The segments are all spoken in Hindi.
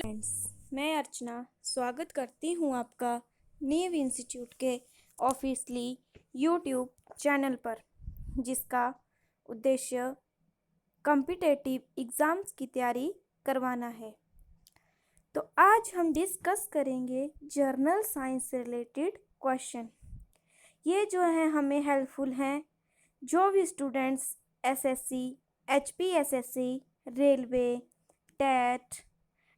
फ्रेंड्स, मैं अर्चना स्वागत करती हूँ आपका नीव इंस्टीट्यूट के ऑफिशियली यूट्यूब चैनल पर, जिसका उद्देश्य कॉम्पिटिटिव एग्ज़ाम्स की तैयारी करवाना है। तो आज हम डिस्कस करेंगे जर्नल साइंस से रिलेटेड क्वेश्चन। ये जो है हमें हेल्पफुल हैं जो भी students SSC, HPSSC, railway, TET,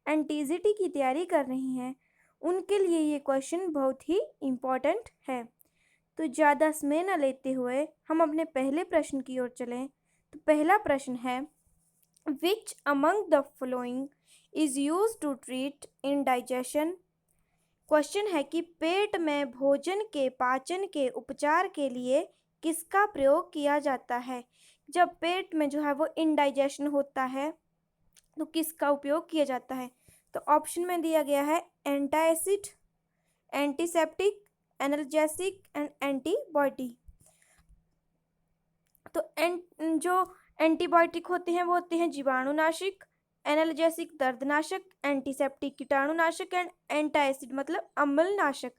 एनटीजीटी की तैयारी कर रही हैं, उनके लिए ये क्वेश्चन बहुत ही इम्पोर्टेंट है। तो ज़्यादा समय न लेते हुए हम अपने पहले प्रश्न की ओर चलें। तो पहला प्रश्न है, which among the following is use to treat indigestion. Question है कि पेट में भोजन के पाचन के उपचार के लिए किसका प्रयोग किया जाता है। जब पेट में जो है वो इंडाइजेशन होता है तो किसका उपयोग किया जाता है। तो ऑप्शन में दिया गया है antacid, antiseptic, analgesic and antibiotic. तो जो एंटीबायोटिक होते हैं वो होते हैं जीवाणुनाशक, एनाल्जेसिक दर्दनाशक, एंटीसेप्टिक कीटाणुनाशक एंड एंटासिड मतलब अम्लनाशक।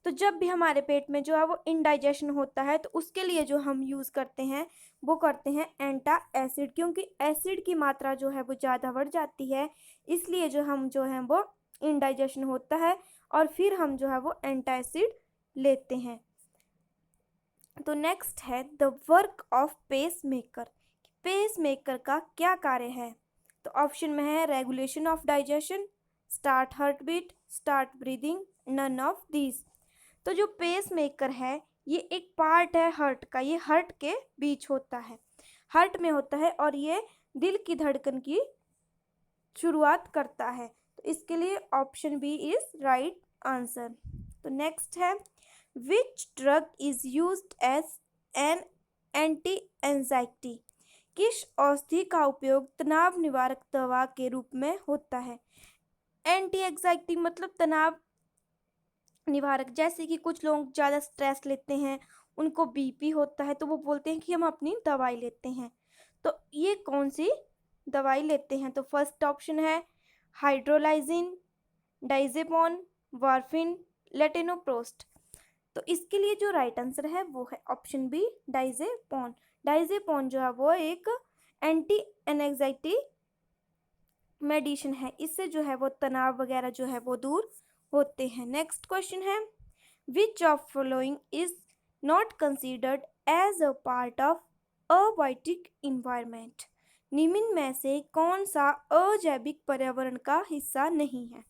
तो जब भी हमारे पेट में जो है वो इंडाइजेशन होता है तो उसके लिए जो हम यूज़ करते हैं वो करते हैं एंटासिड, क्योंकि एसिड की मात्रा जो है वो ज़्यादा बढ़ जाती है, इसलिए जो हम जो है वो इंडाइजेशन होता है और फिर हम जो है वो एंटासिड लेते हैं। तो नेक्स्ट है the work of pacemaker. Pacemaker का क्या कार्य है। तो ऑप्शन में है regulation of digestion, start heartbeat, start breathing, none of these. तो जो पेस मेकर है ये एक पार्ट है हार्ट का, ये हार्ट के बीच होता है, हार्ट में होता है और ये दिल की धड़कन की शुरुआत करता है। तो इसके लिए option B is right answer. तो नेक्स्ट है which drug is used as an anti anxiety. किस औषधि का उपयोग तनाव निवारक दवा के रूप में होता है। एंटी एंजाइटी मतलब तनाव निवारक। जैसे कि कुछ लोग ज़्यादा स्ट्रेस लेते हैं, उनको बीपी होता है, तो वो बोलते हैं कि हम अपनी दवाई लेते हैं। तो ये कौन सी दवाई लेते हैं। तो फर्स्ट ऑप्शन है हाइड्रोलाइजिन, डाइजेपॉन, वारफिन, लेटेनोप्रोस्ट। तो इसके लिए जो राइट आंसर है वो है ऑप्शन बी डाइजेपॉन। डाइजेपॉन जो है वो एक एंटी एंजाइटी मेडिसिन है, इससे जो है वो तनाव वगैरह जो है वो दूर होते हैं। नेक्स्ट क्वेश्चन है which of following is not considered as a part of abiotic environment. निम्न में से कौन सा अजैविक पर्यावरण का हिस्सा नहीं है।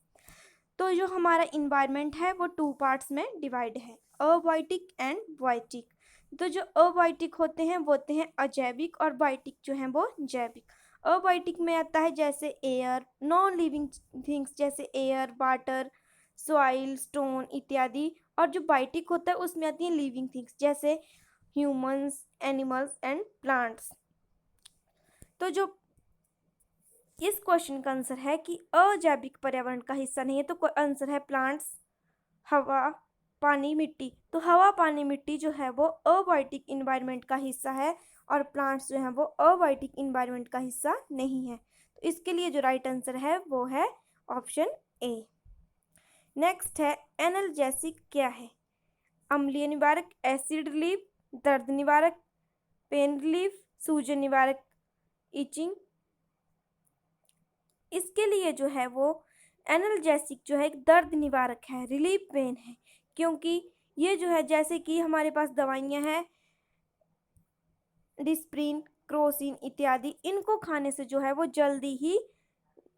तो जो हमारा इन्वायरमेंट है वो टू पार्ट्स में डिवाइड है, अबायोटिक एंड बायोटिक। तो जो अबायोटिक होते हैं वो होते हैं अजैविक और बायोटिक जो हैं वो जैविक। अबायोटिक में आता है जैसे एयर, नॉन लिविंग थिंग्स जैसे एयर, वाटर, सॉइल, स्टोन इत्यादि। और जो बायोटिक होता है उसमें आती हैं लिविंग थिंग्स जैसे ह्यूमंस, एनिमल्स एंड प्लांट्स। तो जो इस क्वेश्चन का आंसर है कि अजैविक पर्यावरण का हिस्सा नहीं है, तो आंसर है प्लांट्स, हवा, पानी, मिट्टी। तो हवा, पानी, मिट्टी जो है वो अबायोटिक इन्वायरमेंट का हिस्सा है और प्लांट्स जो हैं वो अबायोटिक इन्वायरमेंट का हिस्सा नहीं है। तो इसके लिए जो राइट आंसर है वो है ऑप्शन ए। नेक्स्ट है एनाल्जेसिक क्या है। अम्लीय निवारक, एसिड रिलीफ, दर्द निवारक, पेन रिलीफ, सूजन निवारक, इचिंग। इसके लिए जो है वो एनाल्जेसिक जो है एक दर्द निवारक है, रिलीफ पेन है, क्योंकि ये जो है जैसे कि हमारे पास दवाइयाँ हैं डिस्प्रिन, क्रोसिन इत्यादि, इनको खाने से जो है वो जल्दी ही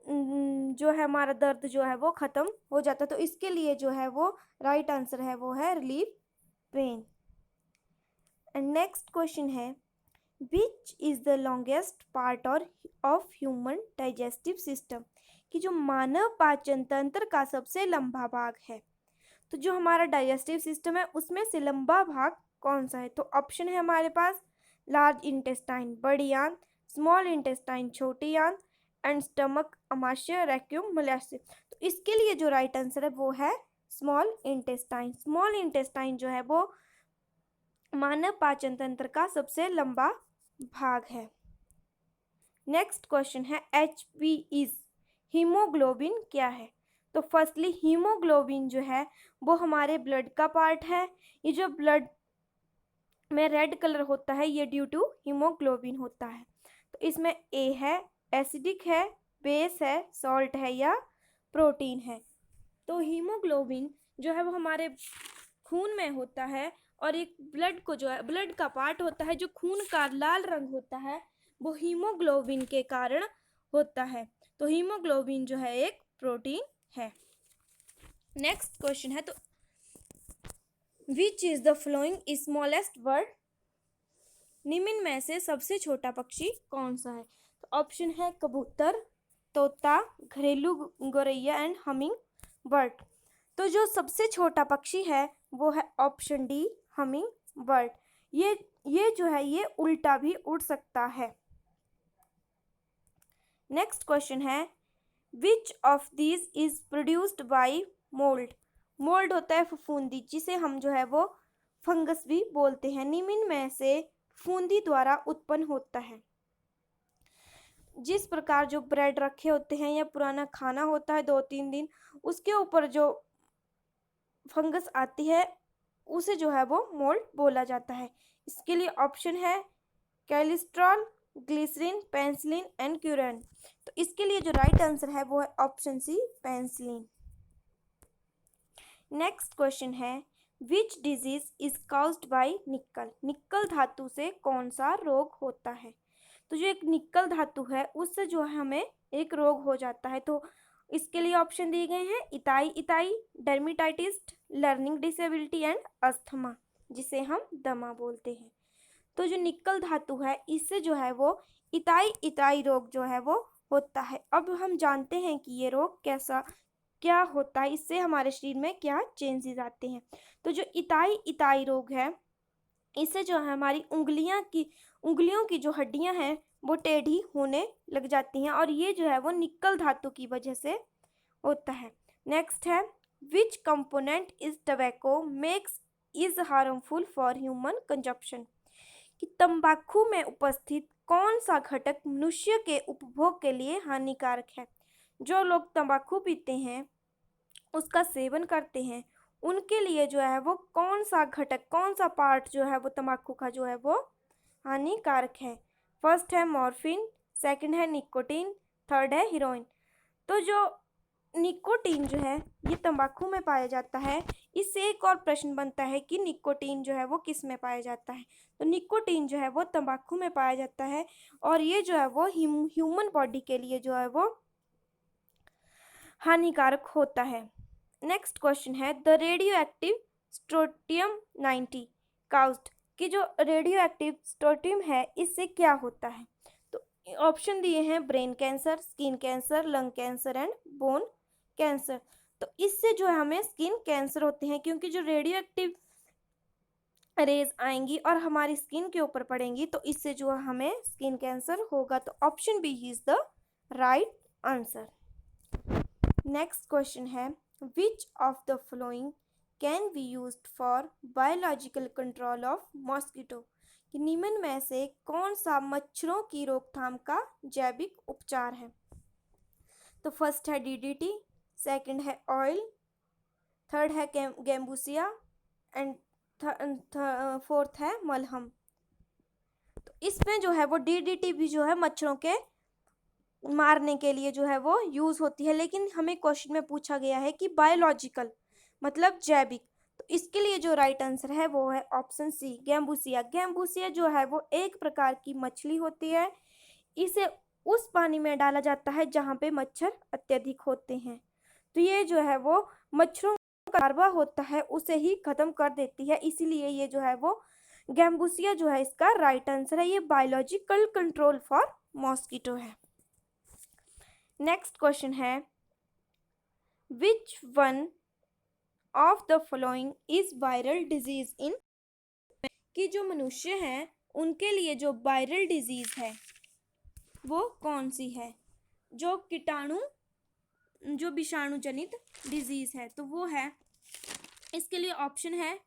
जो है हमारा दर्द जो है वो ख़त्म हो जाता है। तो इसके लिए जो है वो राइट आंसर है वो है relief pain. And next question है which is the longest part और ऑफ ह्यूमन डाइजेस्टिव सिस्टम। कि जो मानव पाचन तंत्र का सबसे लंबा भाग है। तो जो हमारा डाइजेस्टिव सिस्टम है उसमें से लंबा भाग कौन सा है। तो ऑप्शन है हमारे पास लार्ज इंटेस्टाइन बड़ी आंत, स्मॉल इंटेस्टाइन छोटी आंत एंड स्टमक, अमाशय, रैक्यूम, मोलासेस। तो इसके लिए जो राइट आंसर है वो है स्मॉल इंटेस्टाइन। स्मॉल इंटेस्टाइन जो है वो मानव पाचन तंत्र का सबसे लंबा भाग है। नेक्स्ट क्वेश्चन है HP इज हीमोग्लोबिन क्या है? तो फर्स्टली हीमोग्लोबिन जो है वो हमारे ब्लड का पार्ट है। ये जो ब्लड में रेड कलर होता है ये ड्यू टू हीमोग्लोबिन होता है। तो इसमें ए है, एसिडिक है, बेस है, सॉल्ट है या प्रोटीन है। तो हीमोग्लोबिन जो है वो हमारे खून में होता है और एक ब्लड को जो है ब्लड का पार्ट होता है, जो खून का लाल रंग होता है वो हीमोग्लोबिन के कारण होता है। तो हीमोग्लोबिन जो है एक प्रोटीन है। नेक्स्ट क्वेश्चन है, तो which is the flowing smallest bird? निम्न में से सबसे छोटा पक्षी कौन सा है? तो ऑप्शन है कबूतर, तोता, घरेलू गौरैया एंड हमिंग बर्ड। तो जो सबसे छोटा पक्षी है वो है ऑप्शन डी, हमिंग बर्ड। ये जो है ये उल्टा भी उड़ सकता है। नेक्स्ट क्वेश्चन है, which of these is produced by mould? Mould होता है फफूंदी, जिसे हम जो है वो फंगस भी बोलते हैं। निम्न में से फफूंदी द्वारा उत्पन्न होता है। जिस प्रकार जो ब्रेड रखे होते हैं या पुराना खाना होता है 2-3 दिन, उसके ऊपर जो फंगस आती है उसे जो है वो मोल्ड बोला जाता है। इसके लिए ऑप्शन है कैलिस्ट्रॉल, ग्लिसरीन, पेनिसिलिन एंड क्यूरेन। तो इसके लिए जो राइट आंसर है वो है option C, penicillin. Next question है, which disease is caused by nickel? Nickel धातु से कौन सा रोग होता है? तो जो एक निकल धातु है उससे जो है हमें एक रोग हो जाता है। तो इसके लिए ऑप्शन दिए गए हैं इताई इताई, dermatitis, learning disability and asthma, जिसे हम दमा बोलते हैं। तो जो निकल धातु है इससे जो है वो इताई इताई रोग जो है वो होता है। अब हम जानते हैं कि ये रोग क्या होता है, इससे हमारे शरीर में क्या चेंजेस आते हैं। तो जो इताई इताई रोग है इससे जो है हमारी उंगलियों की जो हड्डियां हैं वो टेढ़ी होने लग जाती हैं और ये जो है वो निकल धातु की वजह से होता है। नेक्स्ट है, विच component is tobacco makes is harmful for human consumption? कि तंबाकू में उपस्थित कौन सा घटक मनुष्य के उपभोग के लिए हानिकारक है? जो लोग तंबाकू पीते हैं, उसका सेवन करते हैं, उनके लिए जो है वो कौन सा घटक, कौन सा पार्ट जो है वो तंबाकू का जो है वो हानिकारक है? फर्स्ट है मॉर्फिन, सेकंड है निकोटीन, थर्ड है हीरोइन। तो जो निकोटीन जो है ये तंबाकू में पाया जाता है। इससे एक और प्रश्न बनता है कि निकोटीन जो है वो किस में पाया जाता है? तो निकोटीन जो है वो तंबाकू में पाया जाता है और ये जो है वो ह्यूमन बॉडी के लिए जो है वो हानिकारक होता है। नेक्स्ट क्वेश्चन है, द रेडियो एक्टिव स्ट्रोटियम 90 काउज्ड? कि जो रेडियो एक्टिव स्ट्रोटियम है इससे क्या होता है? तो ऑप्शन दिए हैं brain cancer, skin cancer, lung cancer and bone cancer. तो इससे जो है हमें स्किन कैंसर होते हैं, क्योंकि जो रेडियो एक्टिव रेज आएंगी और हमारी स्किन के ऊपर पड़ेंगी तो इससे जो हमें स्किन कैंसर होगा। तो option B is the right answer. Next question है, which of the following can be used for biological control of mosquito? कि निम्न में से कौन सा मच्छरों की रोकथाम का जैविक उपचार है? तो फर्स्ट है डीडीटी, सेकंड है ऑयल, थर्ड है गैम्बूसिया एंड फोर्थ है मलहम। तो इसमें जो है वो डीडीटी भी जो है मच्छरों के मारने के लिए जो है वो यूज होती है, लेकिन हमें क्वेश्चन में पूछा गया है कि बायोलॉजिकल मतलब जैविक। तो इसके लिए जो राइट आंसर है वो है ऑप्शन सी, गैम्बूसिया। गैम्बूसिया जो है वो एक प्रकार की मछली होती है। इसे उस पानी में डाला जाता है जहाँ पे मच्छर अत्यधिक होते हैं। तो ये जो है वो मच्छरों का लार्वा होता है उसे ही खत्म कर देती है, इसीलिए ये जो है वो गैम्बूसिया जो है इसका राइट आंसर है। ये बायोलॉजिकल कंट्रोल फॉर मॉस्किटो है। नेक्स्ट क्वेश्चन है, which one of the following is viral disease in? कि जो मनुष्य हैं उनके लिए जो वायरल डिजीज है वो कौन सी है? जो विषाणु जनित डिजीज है तो वो है, इसके लिए ऑप्शन है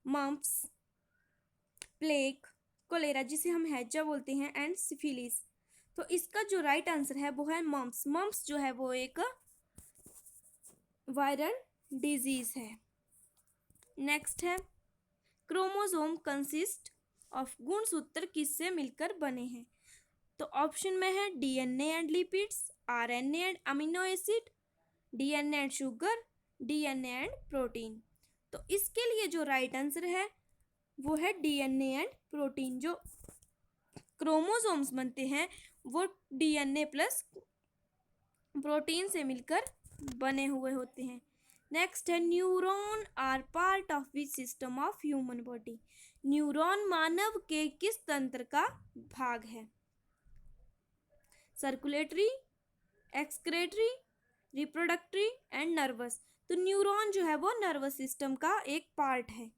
मम्प्स, प्लेग, कोलेरा जिसे हम हैजा बोलते हैं एंड सिफिलिस। तो इसका जो राइट आंसर है वो है मम्प्स। मम्प्स जो है वो एक वायरल डिजीज है। नेक्स्ट है क्रोमोसोम कंसिस्ट ऑफ, गुणसूत्र किससे मिलकर बने हैं? तो ऑप्शन में है DNA and lipids, RNA and amino acid, DNA and sugar, DNA and protein. तो इसके लिए जो राइट आंसर है वो है डीएनए एंड प्रोटीन। जो क्रोमोसोम्स बनते हैं वो डीएनए प्लस प्रोटीन से मिलकर बने हुए होते हैं। नेक्स्ट है neuron are part of which system of human body? Neuron मानव के किस तंत्र का भाग है? Circulatory, excretory, reproductory and nervous. तो न्यूरॉन जो है वो नर्वस सिस्टम का एक पार्ट है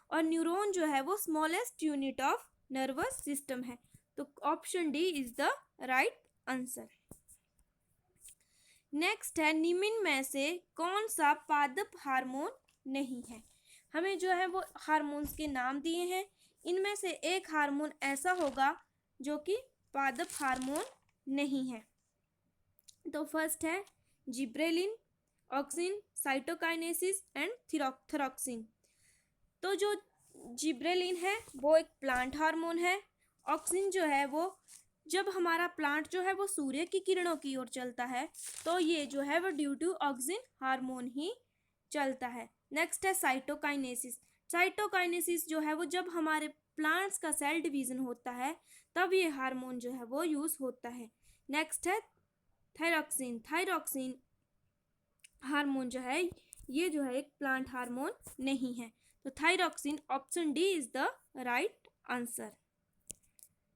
और न्यूरॉन जो है वो smallest unit of nervous system है। तो option D is the right answer. Next है निम्न में से कौन सा पादप हार्मोन नहीं है? हमें जो है वो हार्मोन्स के नाम दिए हैं, इनमें से एक हार्मोन ऐसा होगा जो कि पादप हार्मोन नहीं है। तो फर्स्ट है gibberellin, auxin, cytokinesis and thyroxine. तो जो जिब्रेलिन है वो एक प्लांट हार्मोन है। ऑक्सिन जो है वो जब हमारा प्लांट जो है वो सूर्य की किरणों की ओर चलता है तो ये जो है वो ड्यू टू ऑक्सिन हार्मोन ही चलता है। नेक्स्ट है साइटोकाइनेसिस। साइटोकाइनेसिस जो है वो जब हमारे प्लांट्स का सेल डिवीजन होता है तब ये हार्मोन जो है वो यूज होता है। नेक्स्ट है थायरोक्सिन। थायरोक्सिन हार्मोन जो है ये जो है एक प्लांट हार्मोन नहीं है। तो thyroxine option D is the right answer.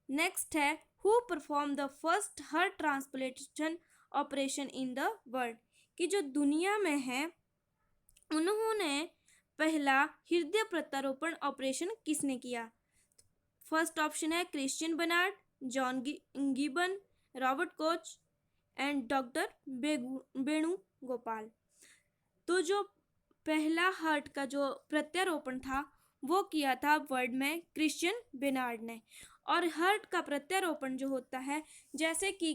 Next है who perform the first heart transplantation operation in the world? कि जो दुनिया में है उन्होंने पहला हृदय प्रत्यारोपण ऑपरेशन किसने किया? फर्स्ट ऑप्शन है Christian Barnard, John Gibbon, Robert Koch and doctor Venugopal. तो जो पहला हार्ट का जो प्रत्यारोपण था वो किया था वर्ल्ड में क्रिश्चियन बर्नार्ड ने। और हार्ट का प्रत्यारोपण जो होता है जैसे कि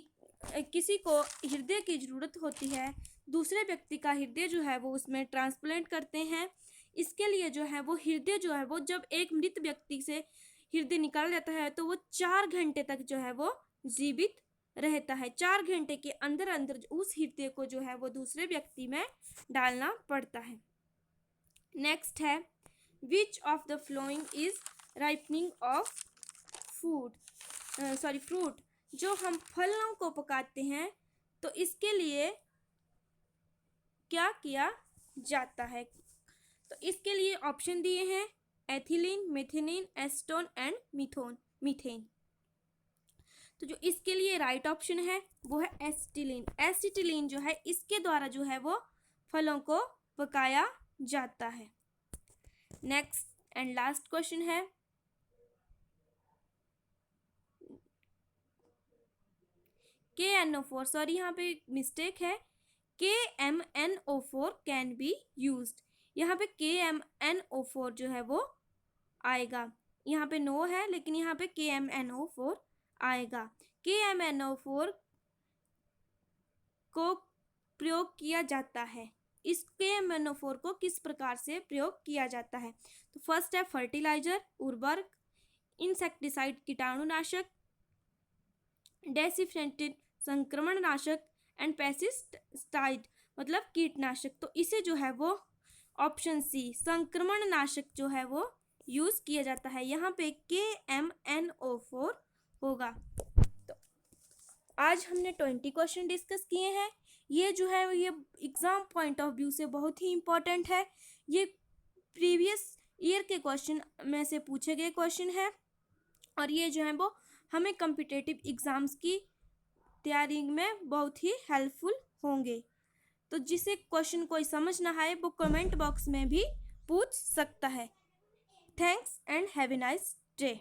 किसी को हृदय की ज़रूरत होती है, दूसरे व्यक्ति का हृदय जो है वो उसमें ट्रांसप्लांट करते हैं। इसके लिए जो है वो हृदय जो है वो जब एक मृत व्यक्ति से हृदय निकाल जाता है तो वो 4 घंटे तक जो है वो जीवित रहता है। 4 घंटे के अंदर अंदर उस हृदय को जो है वो दूसरे व्यक्ति में डालना पड़ता है। नेक्स्ट है which of the following is ripening of fruit. जो हम फलों को पकाते हैं तो इसके लिए क्या किया जाता है? तो इसके लिए ऑप्शन दिए हैं ethylene, methylene, acetone and methane. तो जो इसके लिए राइट ऑप्शन है वो है एसिटिलीन। एसिटिलीन जो है इसके द्वारा जो है वो फलों को पकाया जाता है। नेक्स्ट एंड लास्ट क्वेश्चन है KNO4, सॉरी यहाँ पे मिस्टेक है, KMNO4 कैन बी यूज्ड। यहाँ पे KMNO4 जो है वो आएगा, यहाँ पे नो है लेकिन यहाँ पे KMNO4 आएगा। KMNO4 को प्रयोग किया जाता है। इस KMNO4 को किस प्रकार से प्रयोग किया जाता है? तो फर्स्ट है फर्टिलाइजर, उर्वरक, इंसेक्टिसाइड कीटाणुनाशक, डेसिफेंटेड संक्रमणनाशक एंड पेस्टिसाइड मतलब कीटनाशक। तो इसे जो है वो ऑप्शन सी संक्रमणनाशक जो है वो यूज किया जाता है। यहाँ पे KMNO4 होगा। तो आज हमने 20 क्वेश्चन डिस्कस किए हैं। ये जो है ये एग्जाम पॉइंट ऑफ व्यू से बहुत ही इम्पोर्टेंट है। ये प्रीवियस ईयर के क्वेश्चन में से पूछे गए क्वेश्चन है और ये जो है वो हमें कॉम्पिटिटिव एग्ज़ाम्स की तैयारी में बहुत ही हेल्पफुल होंगे। तो जिसे क्वेश्चन कोई समझ ना आए वो कमेंट बॉक्स में भी पूछ सकता है। Thanks and have a nice day.